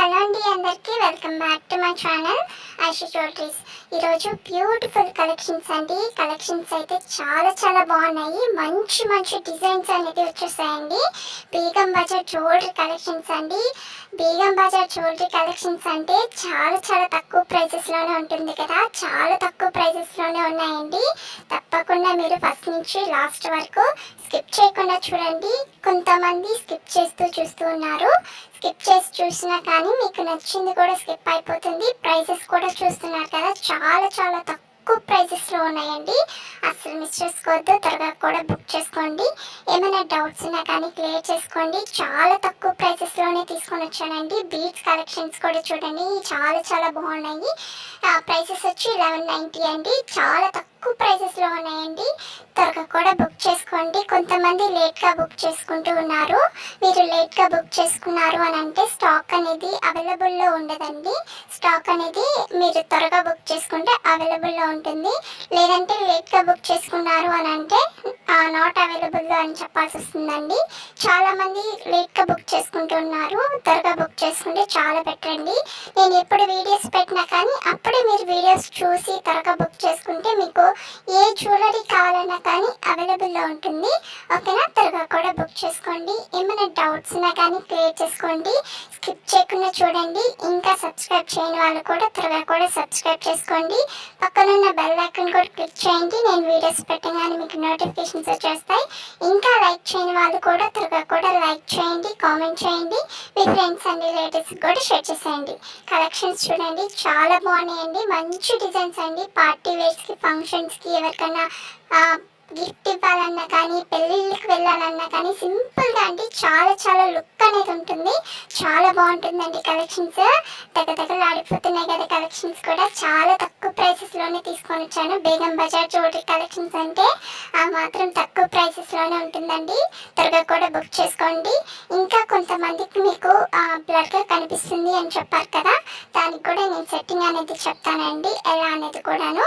Hello అండి, అందరికీ welcome back to my channel Aishi jewelleries. ఈరోజు బ్యూటిఫుల్ కలెక్షన్స్ అండి. కలెక్షన్స్ అయితే చాలా బాగున్నాయి. మంచి మంచి డిజైన్స్ అనేది వచ్చేసాయండి. బేగం బజార్ జ్యువెలరీ కలెక్షన్స్ అండి. బేగం బజార్ జ్యువెలరీ కలెక్షన్స్ అంటే చాలా తక్కువ ప్రైజెస్లోనే ఉంటుంది కదా. చాలా తక్కువ ప్రైజెస్లోనే ఉన్నాయండి. తప్పకుండా మీరు ఫస్ట్ నుంచి లాస్ట్ వరకు స్కిప్ చేయకుండా చూడండి. కొంతమంది స్కిప్ చేస్తూ చూస్తూ ఉన్నారు. స్కిప్ చేసి చూసినా కానీ మీకు నచ్చింది కూడా స్కిప్ అయిపోతుంది. ప్రైజెస్ కూడా చూస్తున్నారు కదా, చాలా తక్కువ ప్రైజెస్లో ఉన్నాయండి. అసలు మిస్ చేసుకోవద్దు. త్వరగా కూడా బుక్ చేసుకోండి. ఏమైనా డౌట్స్ ఉన్నా కానీ క్లియర్ చేసుకోండి. చాలా తక్కువ ప్రైజెస్లోనే తీసుకొని వచ్చానండి. బీడ్స్ కలెక్షన్స్ కూడా చూడండి, చాలా బాగున్నాయి. ప్రైసెస్ వచ్చి 1190 అండి. చాలా తక్కువ ప్రైసెస్లో ఉన్నాయండి. త్వరగా కూడా బుక్ చేసుకోండి. కొంతమంది లేట్గా బుక్ చేసుకుంటూ ఉన్నారు. మీరు లేట్గా బుక్ చేసుకున్నారు అని అంటే స్టాక్ అనేది అవైలబుల్లో ఉండదండి. స్టాక్ అనేది మీరు త్వరగా బుక్ చేసుకుంటే అవైలబుల్లో ఉంటుంది. లేదంటే లేట్గా బుక్ చేసుకున్నారు అని అంటే నాట్ అవైలబుల్లో అని చెప్పాల్సి వస్తుందండి. చాలామంది లేట్గా బుక్ చేసుకుంటున్నారు. త్వరగా బుక్ చేసుకుంటే చాలా బెటర్ అండి. నేను ఎప్పుడు వీడియోస్ పెట్టినా కానీ అప్పుడే మీరు వీడియోస్ చూసి త్వరగా బుక్ చేసుకుంటే మీకు ఏ జ్యువెలరీ కావాలన్నా కానీ అవైలబుల్లో ఉంటుంది. ఓకేనా, త్వరగా కూడా బుక్ చేసుకోండి. ఏమైనా డౌట్స్ ఉన్నా కానీ క్లియర్ చేసుకోండి. స్కిప్ చేయకుండా చూడండి. ఇంకా సబ్స్క్రైబ్ చేయని వాళ్ళు కూడా త్వరగా కూడా సబ్స్క్రైబ్ చేసుకోండి. పక్కనున్న బెల్ ఐకాన్ కూడా క్లిక్ చేయండి. నేను వీడియోస్ పెట్టగానే మీకు నోటిఫికేషన్స్ వచ్చేస్తాయి. ఇంకా లైక్ చేయని వాళ్ళు కూడా త్వరగా కూడా లైక్ చేయండి, కామెంట్ చేయండి. మీ ఫ్రెండ్స్ అండ్ రిలేటివ్స్ కూడా షేర్ చేసేయండి. కలెక్షన్స్ చూడండి, చాలా బాగున్నాయండి. మంచి డిజైన్స్ అండి. పార్టీ వేర్స్కి, ఫంక్షన్స్కి, ఎవరికైనా గిఫ్ట్ ఇవ్వాలన్నా కానీ, పెళ్ళిళ్ళకి వెళ్ళాలన్నా కానీ సింపుల్గా అండి. చాలా లుక్ అనేది ఉంటుంది. చాలా బాగుంటుందండి. కలెక్షన్స్ దగ్గర ఆడిపోతున్నాయి కదా. కలెక్షన్స్ కూడా చాలా తక్కువ ప్రైసెస్లోనే తీసుకొని వచ్చాను. బేగం బజార్ జ్యువెలరీ కలెక్షన్స్ అంటే ఆ మాత్రం తక్కువ ప్రైసెస్లోనే ఉంటుందండి. త్వరగా కూడా బుక్ చేసుకోండి. ఇంకా కొంతమందికి మీకు బ్లర్గా కనిపిస్తుంది అని చెప్పారు కదా, దానికి కూడా నేను సెట్టింగ్ అనేది చెప్తానండి, ఎలా అనేది కూడాను.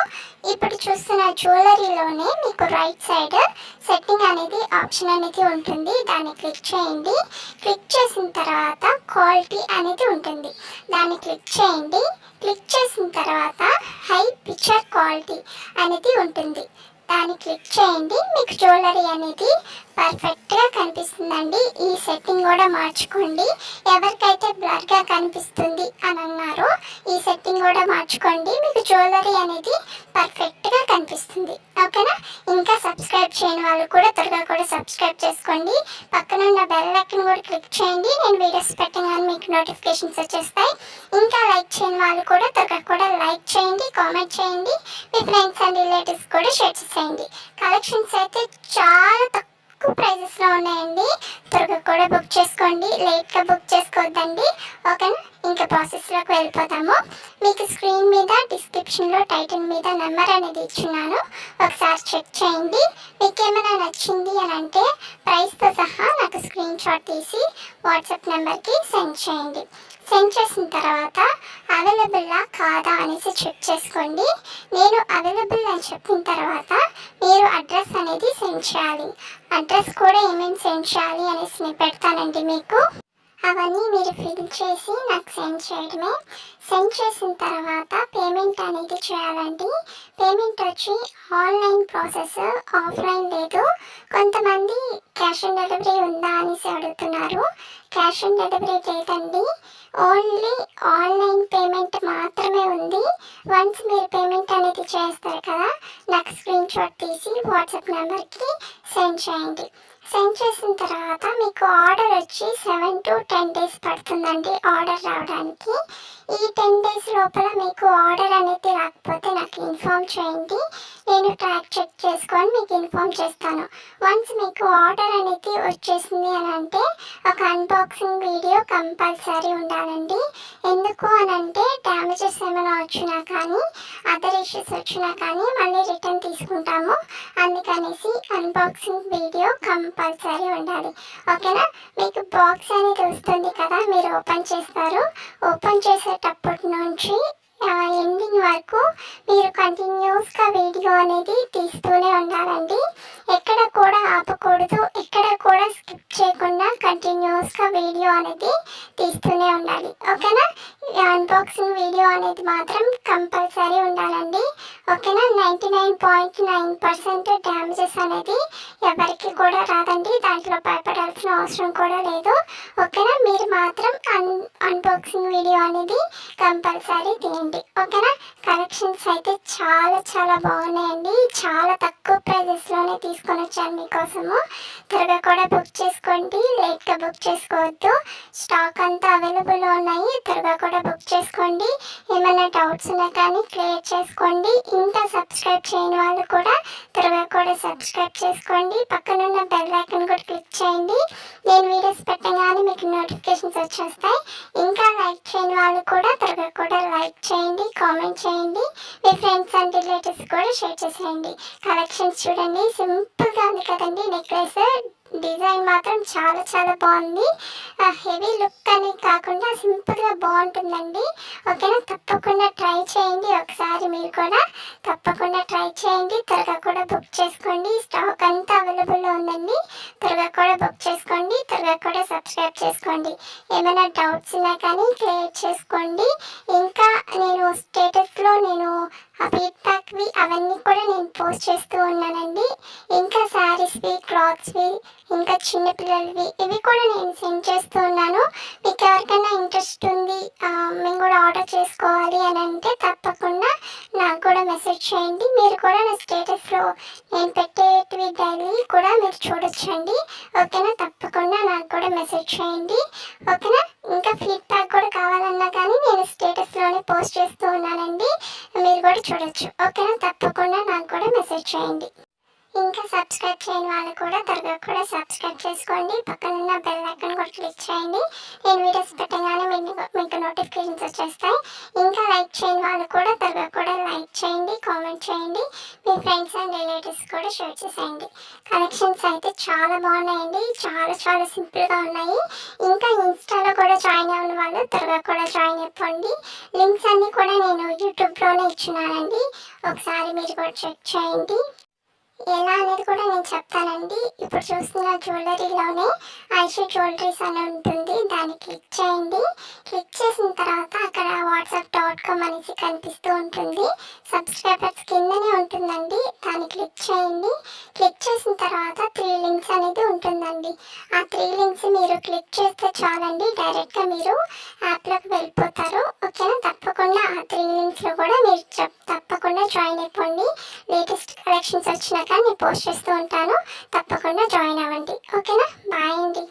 ఇప్పుడు చూస్తున్న జ్యువెలరీలోనే మీకు రైట్ సైడ్ సెట్టింగ్ అనేది ఆప్షన్ అనేది ఉంటుంది. దాన్ని క్లిక్ చేయండి. క్లిక్ చేసిన తర్వాత క్వాలిటీ అనేది ఉంటుంది. దాన్ని క్లిక్ చేయండి. క్లిక్ చేసిన తర్వాత హై పిక్చర్ క్వాలిటీ అనేది ఉంటుంది. దాన్ని క్లిక్ చేయండి. మీకు జ్యువెలరీ అనేది పర్ఫెక్ట్గా కనిపిస్తుందండి. ఈ సెట్టింగ్ కూడా మార్చుకోండి. ఎవరికైతే బ్లర్గా కనిపిస్తుంది అని అన్నారో ఈ సెట్టింగ్ కూడా మార్చుకోండి. మీకు జ్యువెలరీ అనేది పర్ఫెక్ట్గా కనిపిస్తుంది. ఓకేనా. ఇంకా సబ్స్క్రైబ్ చేయని వాళ్ళు కూడా త్వరగా కూడా సబ్స్క్రైబ్ చేసుకోండి. పక్కన ఉన్న బెల్ ఐకాన్ కూడా క్లిక్ చేయండి. నేను వీడియోస్ పెట్టగానే మీకు నోటిఫికేషన్స్ వచ్చేస్తాయి. ఇంకా లైక్ చేయని వాళ్ళు కూడా త్వరగా కూడా లైక్ చేయండి, కామెంట్ చేయండి. మీ ఫ్రెండ్స్ అండ్ రిలేటివ్స్ కూడా షేర్ చేసేయండి. కలెక్షన్స్ అయితే చాలా తక్కువ ప్రైజెస్లో ఉన్నాయండి. త్వరగా కూడా బుక్ చేసుకోండి. లేట్గా బుక్ చేసుకోవద్దండి. ఓకేనా. ఇంకా ప్రాసెస్లోకి వెళ్ళిపోతాము. మీకు స్క్రీన్ మీద డిస్క్రిప్షన్లో టైటిల్ మీద నెంబర్ అనేది ఇచ్చున్నాను. ఒకసారి చెక్ చేయండి. మీకు ఏమైనా నచ్చింది అని అంటే ప్రైస్తో సహా నాకు స్క్రీన్ షాట్ తీసి వాట్సాప్ నెంబర్కి సెండ్ చేయండి. సెండ్ చేసిన తర్వాత అవైలబుల్లా కాదా అనేసి చెక్ చేసుకోండి. నేను అవైలబుల్ అని చెప్పిన తర్వాత మీరు అడ్రస్ అనేది సెండ్ చేయాలి. అడ్రస్ కూడా ఏమేమి సెండ్ చేయాలి అనేసి నేను పెడతానండి మీకు. అవన్నీ మీరు ఫిల్ చేసి నాకు సెండ్ చేయడమే. సెండ్ చేసిన తర్వాత పేమెంట్ అనేది చేయాలండి. పేమెంట్ వచ్చి ఆన్లైన్ ప్రాసెస్, ఆఫ్లైన్ లేదు. కొంతమంది క్యాష్ ఆన్ డెలివరీ ఉందా అనేసి అడుగుతున్నారు. క్యాష్ ఆన్ డెలివరీ లేదండి. ఓన్లీ ఆన్లైన్ పేమెంట్ మాత్రమే ఉంది. వన్స్ మీరు పేమెంట్ అనేది చేస్తారు కదా, నాకు స్క్రీన్ షాట్ తీసి వాట్సాప్ నెంబర్కి సెండ్ చేయండి. సెండ్ చేసిన తర్వాత మీకు ఆర్డర్ వచ్చి 7 to 10 days పడుతుందండి ఆర్డర్ రావడానికి. ఈ 10 days లోపల మీకు ఆర్డర్ అనేది రాకపోతే నాకు ఇన్ఫామ్ చేయండి. నేను ట్రాక్ చెక్ చేసుకొని మీకు ఇన్ఫామ్ చేస్తాను. వన్స్ మీకు ఆర్డర్ అనేది వచ్చేసింది అని అంటే ఒక అన్బాక్సింగ్ వీడియో కంపల్సరీ ఉండాలండి. ఎందుకు అని అంటే డ్యామేజెస్ ఏమైనా వచ్చినా కానీ, అదర్ ఇష్యూస్ వచ్చినా కానీ మళ్ళీ రిటర్న్ తీసుకుంటాము. అందుకనేసి అన్బాక్సింగ్ వీడియో కంపల్సరీ ఉండాలి. ఓకేనా. మీకు బాక్స్ అనేది వస్తుంది కదా, మీరు ఓపెన్ చేస్తారు. ఓపెన్ చేసేటప్పటి నుంచి ఎండింగ్ వరకు మీరు కంటిన్యూస్గా వీడియో అనేది తీస్తూనే ఉండాలండి. ఎక్కడ కూడా ఆపకూడదు, ఎక్కడ కూడా స్కిప్ చేయకుండా కంటిన్యూస్గా వీడియో అనేది తీస్తూనే ఉండాలి. ఓకేనా? అన్బాక్సింగ్ వీడియో అనేది మాత్రం కంపల్సరీ ఉండాలండి. ఓకేనా? 99.9% డ్యామేజెస్ అనేది ఎవరికి కూడా రాదండి. దాంట్లో భయపడాల్సిన అవసరం కూడా లేదు. ఓకేనా? మీరు మాత్రం అన్బాక్సింగ్ వీడియో అనేది కంపల్సరీ తీయండి. ఓకేనా? కలెక్షన్స్ అయితే చాలా చాలా బాగున్నాయండి. చాలా తక్కువ ప్రైజెస్లోనే తీసుకొని వచ్చాను మీకోసము. త్వరగా కూడా బుక్ చేసుకోండి, లేట్గా బుక్ చేసుకోవద్దు. స్టాక్ అంతా అవైలబుల్లో ఉన్నాయి. త్వరగా కూడా బుక్ చేసుకోండి. ఏమైనా డౌట్స్ ఉన్నా కానీ క్లియర్ చేసుకోండి. ఇంకా సబ్స్క్రైబ్ చేయని వాళ్ళు కూడా త్వరగా కూడా సబ్స్క్రైబ్ చేసుకోండి. పక్కనున్న బెల్ ఐకాన్ కూడా క్లిక్ చేయండి. నేను వీడియోస్ పెట్టగానే మీకు నోటిఫికేషన్స్ వచ్చేస్తాయి. ఇంకా లైక్ చేయని వాళ్ళు కూడా త్వరగా కూడా లైక్ చేయండి, కామెంట్ చేయండి. మీ ఫ్రెండ్స్ అండ్ రిలేటివ్స్ కూడా షేర్ చేసేయండి. కలెక్షన్స్ చూడండి, సింపుల్గా ఉంది కదండి. నెక్లెస్ డిజైన్ మాత్రం చాలా చాలా బాగుంది. హెవీ లుక్ అని కాకుండా సింపుల్గా బాగుంటుందండి. ఓకేనా? తప్పకుండా ట్రై చేయండి. ఒకసారి మీరు కూడా తప్పకుండా ట్రై చేయండి. త్వరగా కూడా బుక్ చేసుకోండి. స్టాక్ అంతా అవైలబుల్లో ఉందండి. త్వరగా కూడా బుక్ చేసుకోండి. త్వరగా కూడా సబ్స్క్రైబ్ చేసుకోండి. ఏమైనా డౌట్స్ ఉన్నా కానీ క్లియర్ చేసుకోండి. ఇంకా నేను స్టేటస్లో నేను ఫీడ్బ్యాక్వి అవన్నీ కూడా నేను పోస్ట్ చేస్తూ ఉన్నానండి. ఇంకా శారీస్వి, క్లాత్స్వి, ఇంకా చిన్నపిల్లలవి ఇవి కూడా నేను సెండ్ చేస్తూ ఉన్నాను. మీకు ఎవరికైనా ఇంట్రెస్ట్ ఉంది, మేము కూడా ఆర్డర్ చేసుకోవాలి అని అంటే తప్పకుండా నాకు కూడా మెసేజ్ చేయండి. మీరు కూడా నా స్టేటస్లో నేను పెట్టేటివి డైలీ కూడా మీరు చూడొచ్చండి. ఓకేనా? తప్పకుండా నాకు కూడా మెసేజ్ చేయండి. ఓకేనా? ఇంకా ఫీడ్బ్యాక్ కూడా కావాలన్నా కానీ నేను స్టేటస్లోనే పోస్ట్ చేస్తూ ఉన్నానండి. మీరు కూడా చూడొచ్చు. ఓకేనా? తప్పకుండా నాకు కూడా మెసేజ్ చేయండి. ఇంకా సబ్స్క్రైబ్ చేయని వాళ్ళు కూడా త్వరగా కూడా సబ్స్క్రైబ్ చేసుకోండి. పక్కనున్న బెల్ ఐకాన్ కూడా క్లిక్ చేయండి. నేను వీడియోస్ పెట్టగానే మీకు నోటిఫికేషన్స్ వచ్చేస్తాయి. ఇంకా లైక్ చేయని వాళ్ళు కూడా త్వరగా కూడా లైక్ చేయండి, కామెంట్ చేయండి. మీ ఫ్రెండ్స్ అండ్ రిలేటివ్స్ కూడా షేర్ చేసేయండి. కలెక్షన్స్ అయితే చాలా బాగున్నాయండి. చాలా చాలా సింపుల్గా ఉన్నాయి. ఇంకా ఇన్స్టాలో కూడా జాయిన్ అవ్వని వాళ్ళు త్వరగా కూడా జాయిన్ అయిపోండి. లింక్స్ అన్నీ కూడా నేను యూట్యూబ్లోనే ఇచ్చున్నానండి. ఒకసారి మీరు కూడా చెక్ చేయండి. ఎలా అనేది కూడా నేను చెప్తానండి. ఇప్పుడు చూస్తున్న జ్యువెలరీలోనే ఐషు జ్యువెలరీస్ అని ఉంటుంది. దాన్ని క్లిక్ చేయండి. క్లిక్ చేసిన తర్వాత అక్కడ whatsapp.com అనేసి కనిపిస్తూ ఉంటుంది. సబ్స్క్రైబర్స్ కిందనే ఉంటుందండి. దాన్ని క్లిక్ చేయండి. క్లిక్ చేసిన తర్వాత 3 లింక్స్ అనేది ఉంటుందండి. ఆ 3 లింక్స్ మీరు క్లిక్ చేస్తే చాలండి, డైరెక్ట్గా మీరు యాప్లోకి వెళ్ళిపోతారు. ఓకేనా? తప్పకుండా ఆ 3 లింక్స్లో కూడా మీరు తప్పకుండా జాయిన్ అయిపోండి. లేటెస్ట్ కలెక్షన్స్ వచ్చినాక నేను పోస్ట్ చేస్తూ ఉంటాను. తప్పకుండా జాయిన్ అవ్వండి. ఓకేనా? బాయ్ అండి.